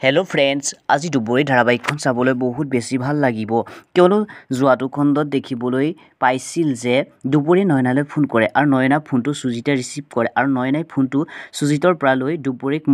Hello' friends, আজি দুবৰী ধাৰাবাহিকখন চাবলৈ বহুত বেছি ভাল লাগিব কিয়নো যোৱাটো খণ্ডত দেখিবলৈ পাইছিল যে দুবৰী নয়নালৈ ফোন কৰে আৰু নয়না ফোনটো সুজিতে ৰিচিভ কৰে আৰু নয়নাই ফোনটো সুজিতৰ পৰা লৈ দুবৰীক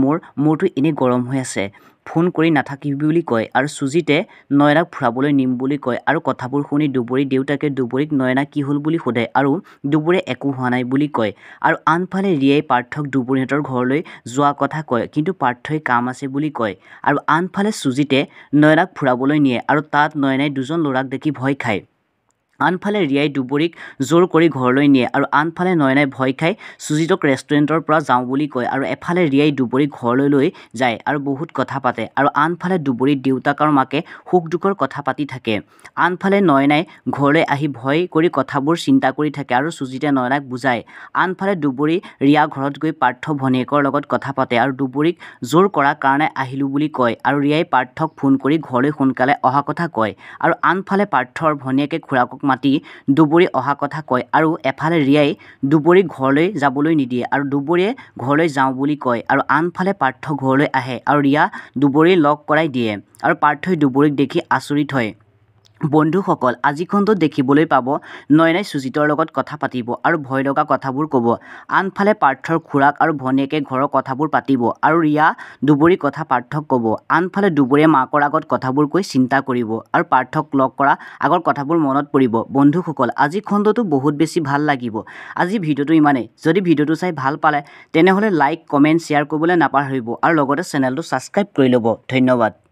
মোৰটো এনেই গৰম হৈ আছে, ফোন কৰি নাথাকিবি বুলি কয় আৰু সুজিতে নয়নাক ফুৰাবলৈ নিম বুলি কয় আৰু কথাবোৰ শুনি দুবৰীৰ দেউতাকে দুবৰীক নয়না কি হ'ল বুলি সোধে আৰু দুবৰীয়ে একো হোৱা নাই বুলি কয় আৰু আনফালে ৰিয়াই পাৰ্থক দুবৰীহঁতৰ ঘৰলৈ যোৱা কথা কয় কিন্তু পাৰ্থই কাম আছে বুলি কয় আৰু আনফালে সুজিতে নয়নাক ফুৰাবলৈ নিয়ে আৰু তাত নয়নাই দুজন ল'ৰাক দেখি ভয় খায়। আনফালে ৰিয়াই দুবৰীক জোৰ কৰি ঘৰলৈ নিয়ে আৰু আনফালে নয়নাই ভয় খাই সুজিতক ৰেষ্টুৰেণ্টৰ পৰা যাওঁ বুলি কয় আৰু এফালে ৰিয়াই দুবৰীক ঘৰলৈ লৈ যায় আৰু বহুত কথা পাতে আৰু আনফালে দুবৰীৰ দেউতাক আৰু মাকে সুখ দুখৰ কথা পাতি থাকে। আনফালে নয়নাই ঘৰলৈ আহি ভয় কৰি কথাবোৰ চিন্তা কৰি থাকে আৰু সুজিতে নয়নাক বুজায়। আনফালে দুবৰী ৰিয়া ঘৰত গৈ পাৰ্থ ভনীয়েকৰ লগত কথা পাতে আৰু দুবৰীক জোৰ কৰাৰ কাৰণে আহিলোঁ বুলি কয় আৰু ৰিয়াই পাৰ্থক ফোন কৰি ঘৰলৈ সোনকালে অহা কথা কয় আৰু আনফালে পাৰ্থৰ ভনীয়েকে খুৰাকক মাতি দুবৰী অহা কথা কয় আৰু এফালে ৰিয়াই দুবৰীক ঘৰলৈ যাবলৈ নিদিয়ে আৰু দুবৰীয়ে ঘৰলৈ যাওঁ বুলি কয় আৰু আনফালে পাৰ্থ ঘৰলৈ আহে আৰু ৰিয়া দুবৰীক লগ কৰাই দিয়ে আৰু পাৰ্থই দুবৰীক দেখি আচৰিত হয়। বন্ধুসকল, আজি খণ্ডত দেখিবলৈ পাব নয়নাই সুজিতৰ লগত কথা পাতিব আৰু ভয় লগা কথাবোৰ ক'ব। আনফালে পাৰ্থৰ খুৰাক আৰু ভনীয়েকে ঘৰৰ কথাবোৰ পাতিব আৰু ৰিয়া দুবৰীৰ কথা পাৰ্থক ক'ব। আনফালে দুবৰীয়ে মাকৰ আগত কথাবোৰ কৈ চিন্তা কৰিব আৰু পাৰ্থক লগ কৰা আগৰ কথাবোৰ মনত পৰিব। বন্ধুসকল, আজি খণ্ডটো বহুত বেছি ভাল লাগিব। আজি ভিডিঅ'টো ইমানেই। যদি ভিডিঅ'টো চাই ভাল পালে তেনেহ'লে লাইক, কমেণ্ট, শ্বেয়াৰ কৰিবলৈ নাপাহৰিব আৰু লগতে চেনেলটো ছাবস্ক্ৰাইব কৰি ল'ব। ধন্যবাদ।